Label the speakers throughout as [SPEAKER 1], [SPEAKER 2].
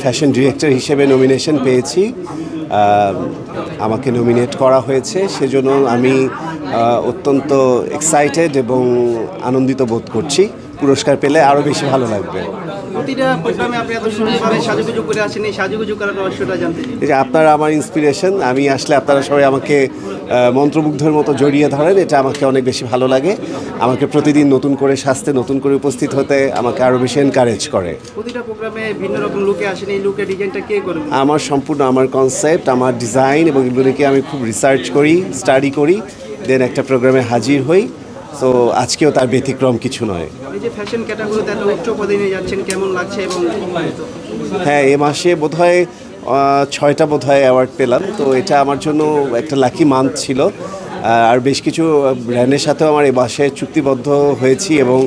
[SPEAKER 1] Fashion director হিসেবে nomination পেয়েছি। আমাকে নমিনেট করা হয়েছে, সেজন্য আমি অত্যন্ত এক্সাইটেড এবং আনন্দিত বোধ করছি। পুরস্কার পেলে আরও বেশি ভালো লাগবে।
[SPEAKER 2] প্রতিটা প্রোগ্রামে আপনি এত সুন্দরভাবে সাজুগুজু করে আসেন, এই সাজুগুজু করার রহস্যটা জানতে চাই।
[SPEAKER 1] এই যে আপনারা আমার ইন্সপিরেশন, আমি আসলে আপনারা সবাই আমাকে মন্ত্রমুগ্ধের মতো জড়িয়ে ধরেন, এটা আমাকে অনেক বেশি ভালো লাগে। আমাকে প্রতিদিন নতুন করে সাজতে, নতুন করে উপস্থিত হতে আমাকে আরও বেশি এনকারেজ করে।
[SPEAKER 2] প্রতিটা প্রোগ্রামে ভিন্ন রকম লুকে আসেন, এই লুকের ডিজাইনটা কে করে?
[SPEAKER 1] আমার সম্পূর্ণ আমার কনসেপ্ট, আমার ডিজাইন এবং এগুলোকে আমি খুব রিসার্চ করি, স্টাডি করি, দেন একটা প্রোগ্রামে হাজির হই। তো আজকেও তার ব্যতিক্রম কিছু নয়।
[SPEAKER 2] এই যে ফ্যাশন ক্যাটাগরিতে এত উচ্চ পদে নিয়ে যাচ্ছেন, কেমন লাগছে? এবং
[SPEAKER 1] হ্যাঁ, এ মাসে বোধহয় 6টা বোধহয় অ্যাওয়ার্ড পেলাম, তো এটা আমার জন্য একটা লাকি মান্থ ছিল। আর বেশ কিছু ব্র্যান্ডের সাথেও আমার এ মাসে চুক্তিবদ্ধ হয়েছি এবং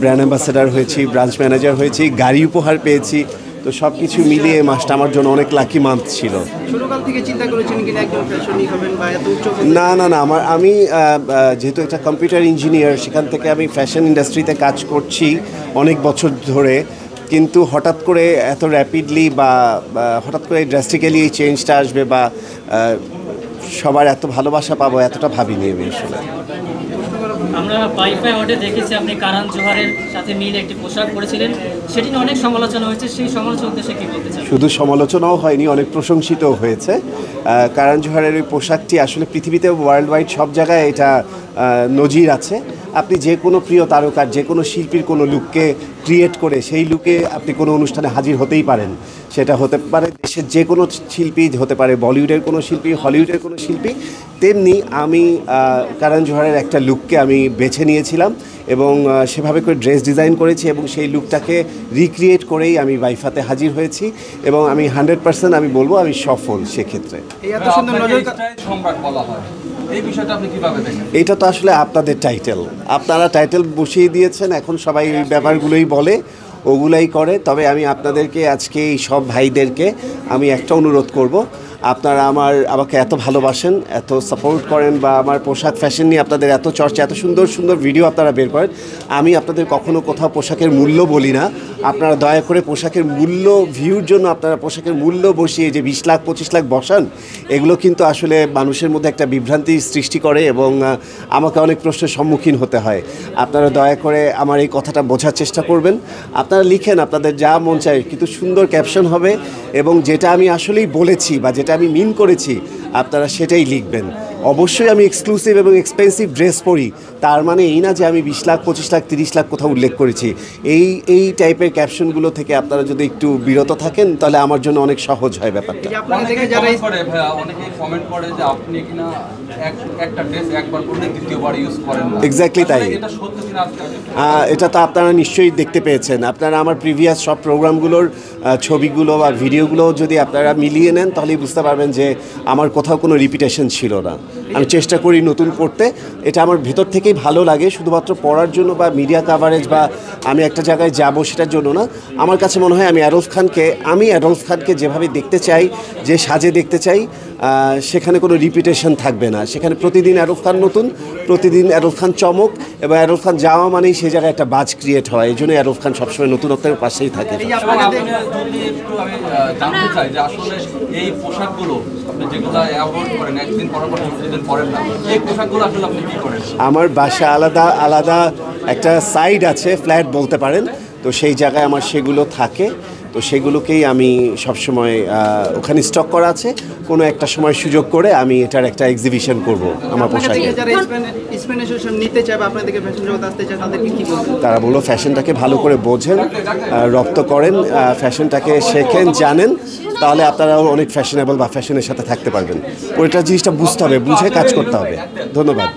[SPEAKER 1] ব্র্যান্ড অ্যাম্বাসেডার হয়েছি, ব্রাঞ্চ ম্যানেজার হয়েছি, গাড়ি উপহার পেয়েছি। তো সব কিছু মিলিয়ে মাসটা আমার জন্য অনেক লাকি মান্থ ছিল।
[SPEAKER 2] শুরুকাল থেকে চিন্তা করেছেন কিনা একজন ফ্যাশনিক হবেন বা এত উচ্চ?
[SPEAKER 1] না, আমি যেহেতু একটা কম্পিউটার ইঞ্জিনিয়ার, সেখান থেকে আমি ফ্যাশন ইন্ডাস্ট্রিতে কাজ করছি অনেক বছর ধরে, কিন্তু হঠাৎ করে এত র্যাপিডলি বা হঠাৎ করে ড্রাস্টিক্যালি এই চেঞ্জটা আসবে বা সবার এত ভালোবাসা পাবো এতটা ভাবিনি আমি আসলে।
[SPEAKER 3] আমরা ওয়াইফাই অ্যাওয়ার্ডে দেখেছি আপনি কারণ জোহারের সাথে মিলে একটি পোশাক পরেছিলেন, সেটি নিয়ে অনেক সমালোচনা হয়েছে। সেই সমালোচনা উদ্দেশ্যে কী বলতে চান?
[SPEAKER 1] শুধু সমালোচনাও হয়নি, অনেক প্রশংসিতও হয়েছে। কারণ জোহারের ওই পোশাকটি আসলে পৃথিবীতে ওয়ার্ল্ড ওয়াইড সব জায়গায় এটা নজির আছে। আপনি যে কোনো প্রিয় তারকার, যে কোনো শিল্পীর কোনো লুককে ক্রিয়েট করে সেই লুকে আপনি কোনো অনুষ্ঠানে হাজির হতেই পারেন। সেটা হতে পারে দেশের যে কোনো শিল্পী, হতে পারে বলিউডের কোনো শিল্পী, হলিউডের কোনো শিল্পী। তেমনি আমি কারণ জোহারের একটা লুককে আমি বেছে নিয়েছিলাম এবং সেভাবে করে ড্রেস ডিজাইন করেছি এবং সেই লুকটাকে রিক্রিয়েট করেই আমি ওয়াইফাতে হাজির হয়েছি এবং আমি 100% আমি বলবো আমি সফল সেক্ষেত্রে। এটা তো আসলে আপনাদের টাইটেল, আপনারা টাইটেল বসিয়ে দিয়েছেন, এখন সবাই ওই ব্যাপারগুলোই বলে, ওগুলাই করে। তবে আমি আপনাদেরকে আজকে এই সব ভাইদেরকে আমি একটা অনুরোধ করব, আপনারা আমাকে এত ভালোবাসেন, এত সাপোর্ট করেন বা আমার পোশাক ফ্যাশন নিয়ে আপনাদের এত চর্চা, এত সুন্দর সুন্দর ভিডিও আপনারা বের করেন। আমি আপনাদের কখনো কোথাও পোশাকের মূল্য বলি না। আপনারা দয়া করে পোশাকের মূল্য ভিউর জন্য আপনারা পোশাকের মূল্য বসিয়ে যে 20 লাখ 25 লাখ বসান, এগুলো কিন্তু আসলে মানুষের মধ্যে একটা বিভ্রান্তি সৃষ্টি করে এবং আমাকে অনেক প্রশ্নের সম্মুখীন হতে হয়। আপনারা দয়া করে আমার এই কথাটা বোঝার চেষ্টা করবেন। আপনারা লিখেন আপনাদের যা মন চায়, কিন্তু সুন্দর ক্যাপশন হবে এবং যেটা আমি আসলেই বলেছি বা যেটা আমি মিন করেছি আপনারা সেটাই লিখবেন। অবশ্যই আমি এক্সক্লুসিভ এবং এক্সপেন্সিভ ড্রেস পরি, তার মানে এই না যে আমি 20 লাখ 25 লাখ 30 লাখ কোথাও উল্লেখ করেছি। এই টাইপের ক্যাপশনগুলো থেকে আপনারা যদি একটু বিরত থাকেন তাহলে আমার জন্য অনেক সহজ হয় ব্যাপারটা। এক্স্যাক্টলি তাই। এটা তো আপনারা নিশ্চয়ই দেখতে পেয়েছেন। আপনারা আমার প্রিভিয়াস সব প্রোগ্রামগুলোর ছবিগুলো বা ভিডিওগুলো যদি আপনারা মিলিয়ে নেন তাহলেই বুঝতে পারবেন যে আমার কোথাও কোনো রিপিটেশন ছিল না। আমি চেষ্টা করি নতুন করতে, এটা আমার ভেতর থেকেই ভালো লাগে, শুধুমাত্র পড়ার জন্য বা মিডিয়া কাভারেজ বা আমি একটা জায়গায় যাব সেটার জন্য না। আমার কাছে মনে হয় আমি অ্যাডলফ খানকে যেভাবে দেখতে চাই, যে সাজে দেখতে চাই, সেখানে কোনো রিপিটেশন থাকবে না। সেখানে প্রতিদিন অ্যাডলফ খান নতুন, প্রতিদিন অ্যাডলফ খান চমক, এবং অ্যাডলফ খান যাওয়া মানেই সেই জায়গায় একটা বাজ ক্রিয়েট হয়। এই জন্য অ্যাডলফ খান সবসময় নতুনত্বের পাশেই থাকে। আমার বাসা আলাদা একটা সাইড আছে, ফ্ল্যাট বলতে পারেন, তো সেই জায়গায় আমার সেগুলো থাকে। তো সেগুলোকেই আমি সবসময় ওখানে স্টক করা আছে। কোনো একটা সময় সুযোগ করে আমি এটার একটা এক্সিবিশন করব আমার পোশাকে। তারা বললো ফ্যাশনটাকে ভালো করে বোঝেন, রপ্ত করেন, ফ্যাশনটাকে শেখেন, জানেন, তাহলে আপনারাও অনেক ফ্যাশনেবল বা ফ্যাশনের সাথে থাকতে পারবেন। ওইটা জিনিসটা বুঝতে হবে, বুঝে কাজ করতে হবে। ধন্যবাদ।